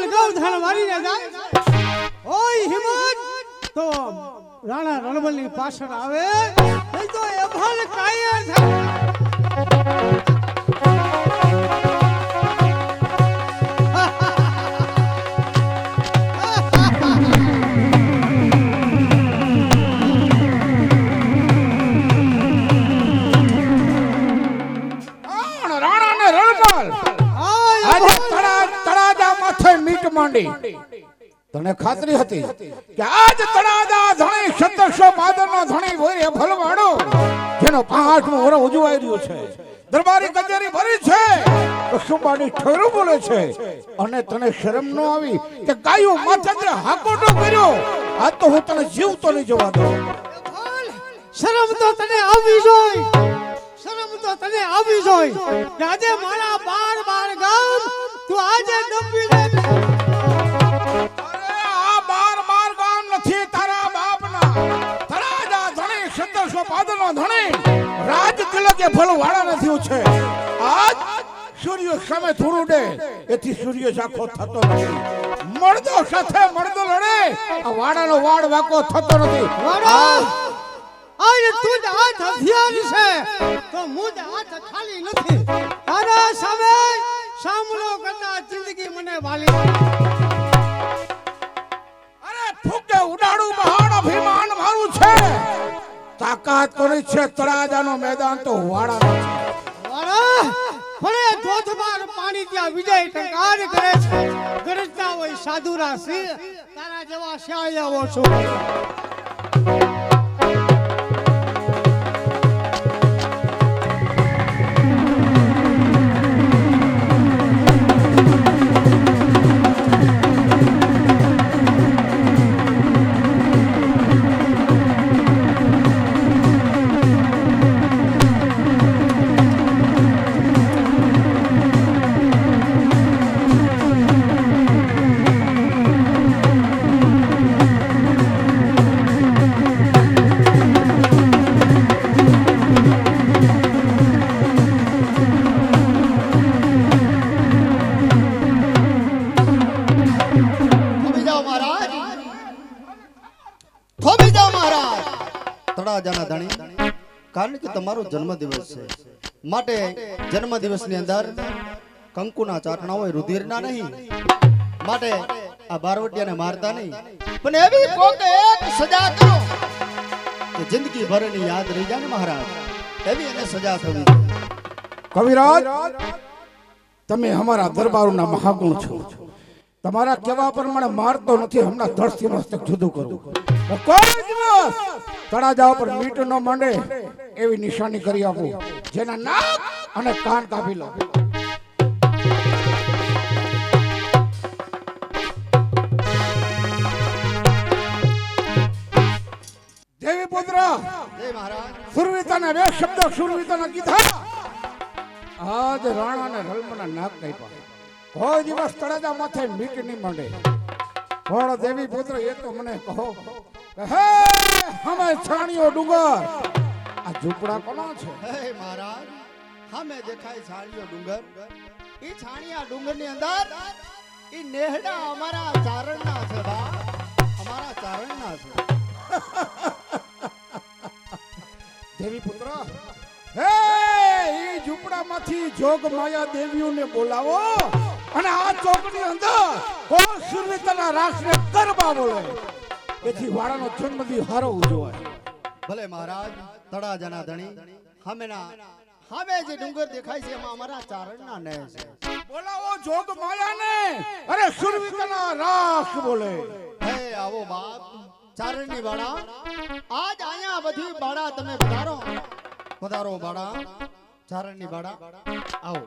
બાર ગૌધન મારીને જાય ઓય હિંમત તો રાણા રણબલની પાછળ આવે નહીં તો એભાલ કાયર થાય તને ખાતરી હતી કે આજ તળાજા ધણી 1712 નો ધણી હોય ભલવાડો જેનો 5મો વર્ષ ઉજવાઈ રહ્યો છે દરબારી કચેરી ભરી છે કશુંબાની ઠેરું બોલે છે અને તને શરમ ન આવી કે ગાયો માથે હાકોટો કર્યો આ તો હું તને જીવતો નહીં જવા દઉં શરમ તો તને આવી જોઈ શરમ તો તને આવી જોઈ આજે મારા 12 ગામ તું આજે ડૂબી લે રાજ તિલકે ભલવાડા નથી છે આજ સૂર્ય સામે થોડું ડે એથી સૂર્ય ઝાખો થતો નથી મર્દો સાથે મર્દો લડે આ વાડાનો વાડ વાકો થતો નથી આય તું જ હાથ હથિયાર છે તો મુજ હાથ ખાલી નથી તારા સામે સામનો કરતા જિંદગી મને વાલી અરે ફૂકે ઉડાડું મહાન અભિમાન મારું છે તાકાત કરી છે તળાજાનો મેદાન તો વાડાનો છે વાડા ભલે ધોધમાર પાણી ત્યાં વિજય ટંકાર કરે છે ગરજતા હોય સાધુરા સિંહ તારા જેવા શાળિયાઓ છો તળાજાના ધણી કારણ કે તમારો જન્મદિવસ છે માટે જન્મદિવસની અંદર કંકુના ચાટણા હોય રુધિરના નહીં માટે આ બારવટિયાને મારતા નહીં પણ એવી કોકે એક સજા કરો કે જિંદગી ભરની યાદ રહી જાય ને મહારાજ એવી એને સજા થવી કવિરાજ તમે અમારા દરબારોના મહાગુણ છો તમારા કહેવા પ્રમાણે મારતો નથી હમણાં ધડથી મસ્તક જુદું કરું કોઈ દિવસ તળાજા ઉપર મીટ ન માંડે એવી નિશાની કરી આપો જેના નાક અને કાન કાપી લો દેવી પુત્ર જય મહારાજ સુરવીતાના બે શબ્દ સુરવીતાના કીધા આજ રાણા અને રલમના નાક કાપ્યા કોઈ દિવસ તળાજા માથે મીટ નહીં માંડે પણ દેવી પુત્ર એ તો મને કહો હે હમે છાણીઓ ડુંગર આ ઝૂંપડા કોનો છે હે મહારાજ હમે દેખાય છાણીઓ ડુંગર ઈ છાણીયા ડુંગરની અંદર ઈ નેહડા અમારા ચારણના છે બા અમારા ચારણના છે દેવી પુત્ર હે ઈ ઝૂંપડામાંથી જોગ માયા દેવીઓને બોલાવો અને આ ચોકની અંદર કોણ સુરવીતાના રાસને ગરબા બોલે એથી વાડાનો જન્મદિવસ હારો ઉજવાય ભલે મહારાજ તળાજાના ધણી હમે જે ડુંગર દેખાય છે એમાં અમારા ચારણના ને છે બોલાવો જોગ માયાને અરે સુરવીતાના રાસ બોલે હે આવો બાપ ચારણની બાળા આજ અહીંયા બધી બાળા તમે પધારો પધારો બાળા ચારણની બાળા આવો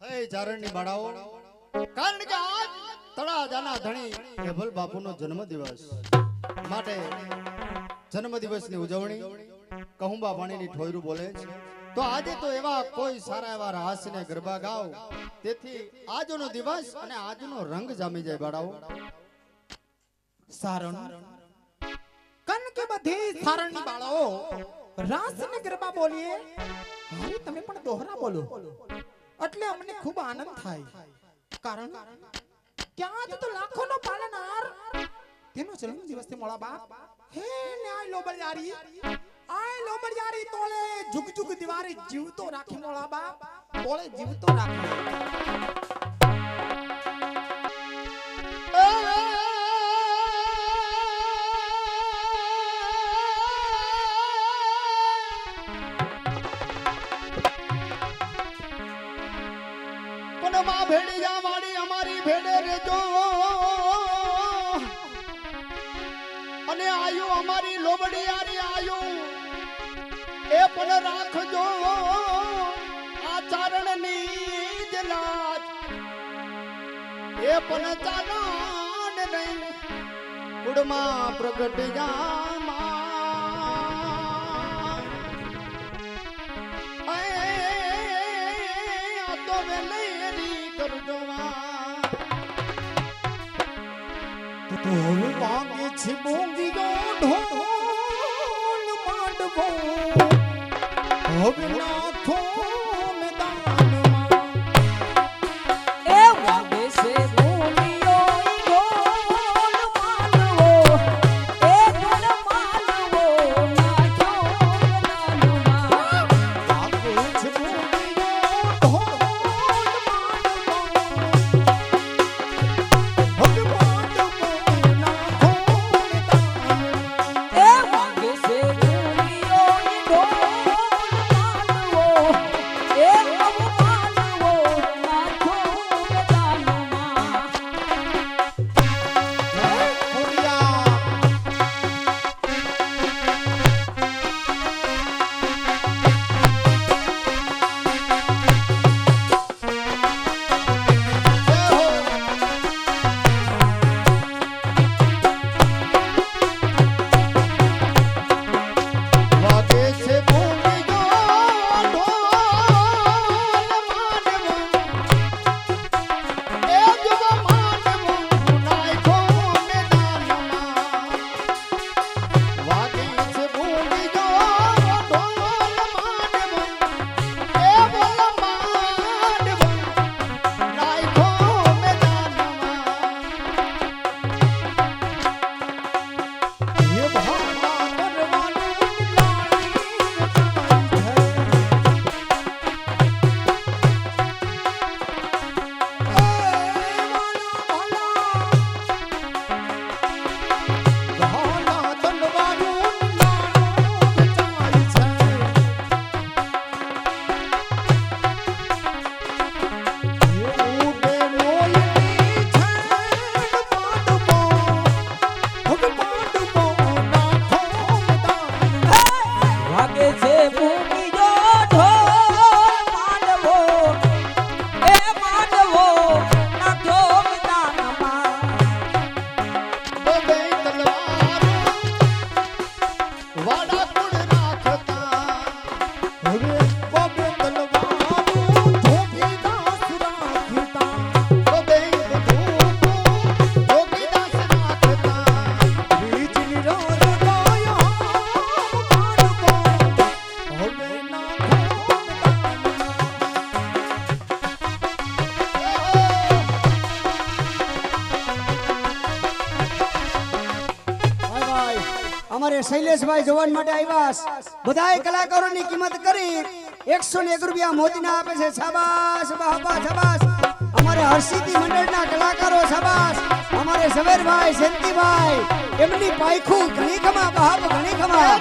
હે ચારણની બાળાઓ, કારણ કે આજ તળાજાના ધણી એભલ બાપુનો જન્મદિવસ માટે જન્મદિવસની ઉજવણી કહુંબા પાણીની ઠોયરું બોલે છે. તો આજે તો એવા કોઈ સારા એવા રાસને ગરબા ગાવ, તેથી આજનો દિવસ અને આજનો રંગ જામી જાય બાળાઓ. સારણ કન કે બધી સારણની બાળાઓ રાસ ને ગરબા બોલીએ, હવે તમે પણ દોહરા બોલો એટલે અમને ખૂબ આનંદ થાય. કારણ કે આજ તો લાખોનો પાલનહાર તેનો જન્મ દિવસ છે મોળા બાપ. હે ને આ લોબડિયારી તોલે જુગ જુગ દિવારી જીવતો રાખે મોળા બાપ, તોલે જીવતો રાખે. માં ભેડી જા વાળી અમારી ભેડે રેજો, અને આયુ અમારી લોબડિયારી આયુ એ પણ રાખજો. આ ચારણની જ લાજ એ પણ ચારણ નહીં કુડમાં પ્રગટ જામાં. ઢોલ વાગે છે બોંગીઓ ઢોલ માંડવો, હવે નાખો મેદાનમાં. એ વાગે છે બોંગીઓ ઢોલ માંડવો, એ ઢોલ માંડવો નાખો મેદાનમાં. વાગે છે બોંગીઓ ઢોલ અમારે શૈલેષભાઈ જવાન માટે આવ્યા, બધાય કલાકારોની કિંમત કરી 101 રૂપિયા મોદીના આપે છે. શાબાશ બાપા શાબાશ. અમારે હર્ષિતી મંડળના કલાકારો શાબાશ. અમારે ઝવેરભાઈ શેન્તીભાઈ એમની પાયખું ઘણી ખમા બાપ ઘણી ખમા.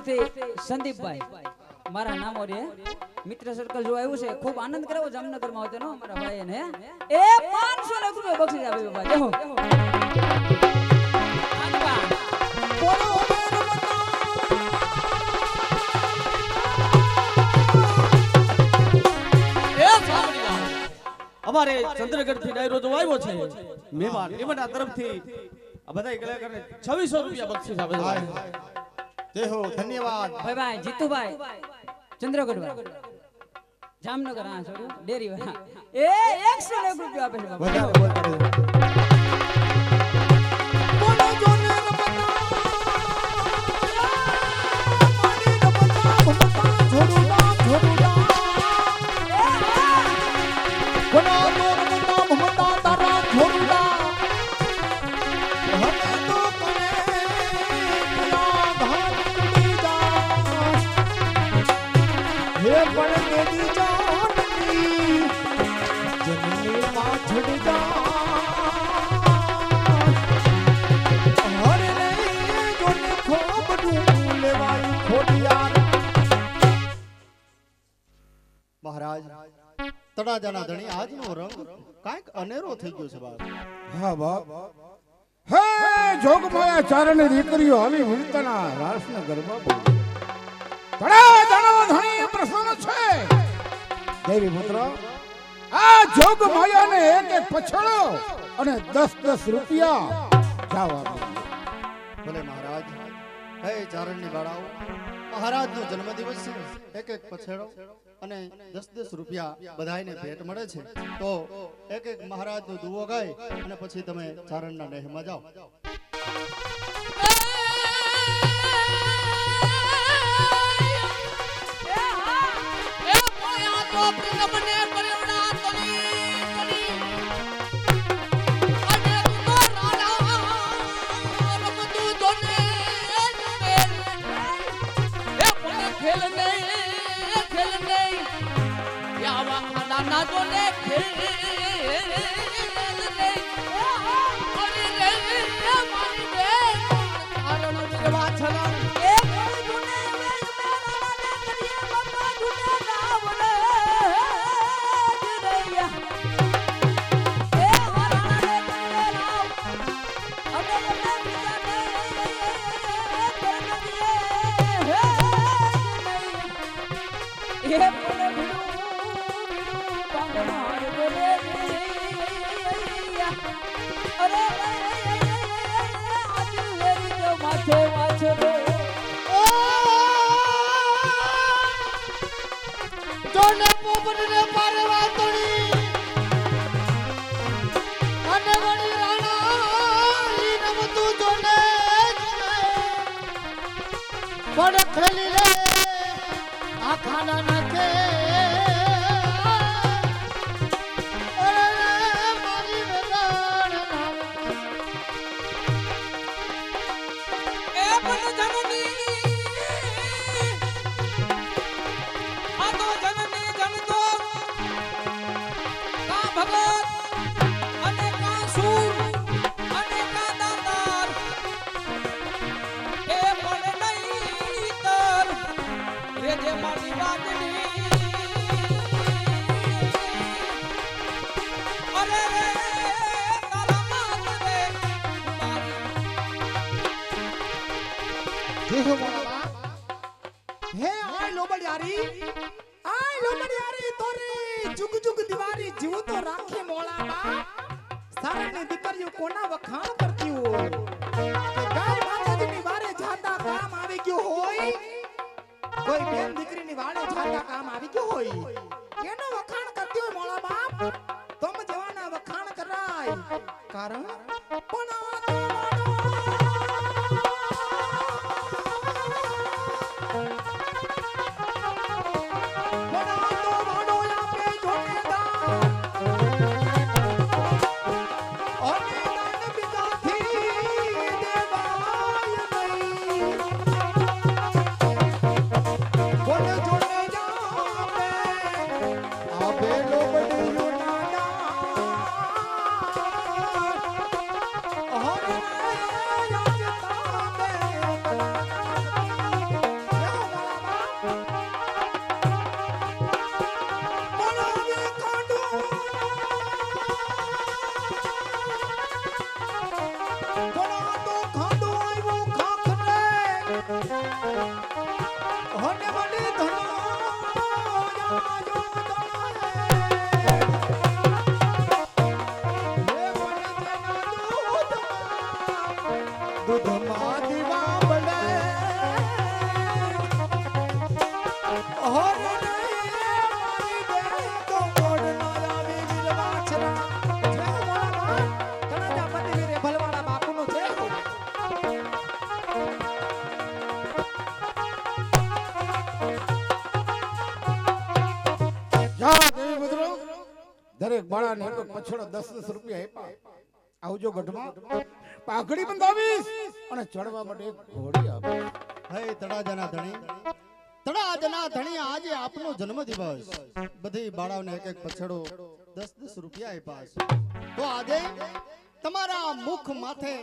તરફથી સંદીપભાઈ મારા નામ ઓરે મિત્ર સર્કલ જો આવ્યું છે ખૂબ આનંદ કરાવો જામનગરમાં આવતો નો મારા ભાઈ ને એ 500 લાખ રૂપિયા બક્ષિસ આપે બાબા દેખો અમારે ચંદ્રગઢ થી ડાયરો જો આવ્યો છે મહેમાન એમના તરફથી આ બધા કલાકારને 2600 રૂપિયા બક્ષિસ આપે છે જય હો ધન્યવાદ ભાઈ ભાઈ જીતુભાઈ ચંદ્રગઢ ભાઈ જામનગર હા સોરી ડેરી વાળા એ 100 લાખ રૂપિયા આપે છે બાબા વધારે બોલતા રહેજો. મહારાજ તળાજાના ધણી આજનો રંગ કાંઈક અનેરો થઈ ગયો છે બાપ. હા બાપ હે જોગમાયા ચારણે દીકરીઓ આવી વિનતાના રાસના ગરબા બોલી તળાજાના ધણી પ્રસન્ન છે દેવી પુત્ર આ જોગમાયાને એક એક પછડો અને 10-10 રૂપિયા જાવા ભલે મહારાજ. હે ચારણની બાળાઓ, મહારાજનો જન્મદિવસ છે. એક એક પછેડો અને 10-10 રૂપિયા બધાયને ભેટ મળે છે. તો એક એક મહારાજનો દુઓ ગાય અને પછી તમે ચારણના નેહમાં જાઓ. દરેક બાળાને એક પછડો 10-10 રૂપિયા આપ્યા. આવજો ગઢમાં પાઘડી બંધાવીશ અને ચડવા માટે એક ઘોડી આપીશ. હે તળાજાના ધણી, તળાજાના ધણી, આજે આપનો જન્મદિવસ. બધી બાળાઓને એક એક પછડો 10-10 રૂપિયા આપ્યા છે. તો આજે તમારા મુખ માથે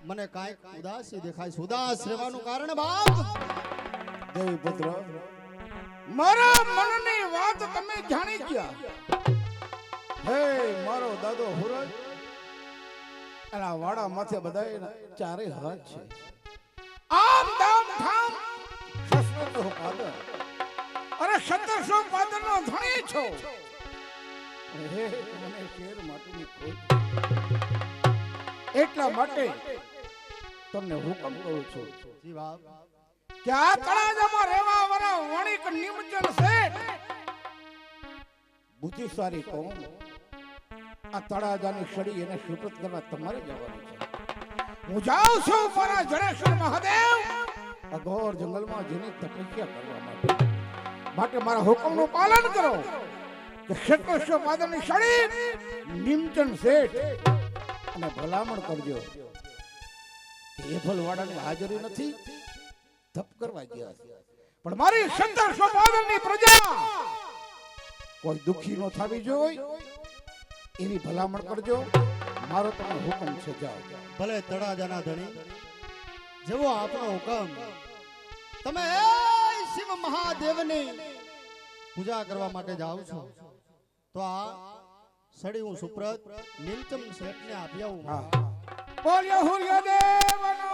મને કાંઈક ઉદાસી દેખાય છે. ઉદાસ રહેવાનું કારણ બાપ? દેવી પુત્ર, મારા મનની વાત તમે જાણી ગયા. હે મારો દાદો હુરજ, એના વાડા માથે બધાય ચારે હાથ છે. આમ દામ ઠામ 600 પાદર અરે 1700 પાદર નો ધણી છો. હે મને શેર માટેની ખોટ, એટલા માટે તમને હુકમ કરું છું જી બાપ. કે આ તળાજામાં રહેવા વાળા વણિક નિમજન શેઠ બુદ્ધિશાળી કોમ, આ તળાજાની છડી એને સુપ્રત કરવા તમારે જવાનું છે. હું જાઉં છું મારા જડેશ્વર મહાદેવ અઘોર જંગલમાં જેની તપસ્યા કરવા માટે મારા હુકમનું પાલન કરો કે 1700 પાદરની છડી નિમજન શેઠ અને ભલામણ કરજો કે એ ભલવાડાની હાજરી નથી, તપ કરવા ગયા છે. પણ મારી 1700 પાદરની પ્રજા કોઈ દુખી ન થવી જોઈએ એવી ભલામણ કરજો. મારો તમને હુકમ છે, જાઓ. ભલે તળાજાના ધણી, જેવો આપણો હુકમ. તમે એ શિવ મહાદેવની પૂજા કરવા માટે જાઓ છો તો આ સડી હું સુપ્રત નીલચમ શેઠને આપી આવું. બોલ્યો હુર્યદેવનો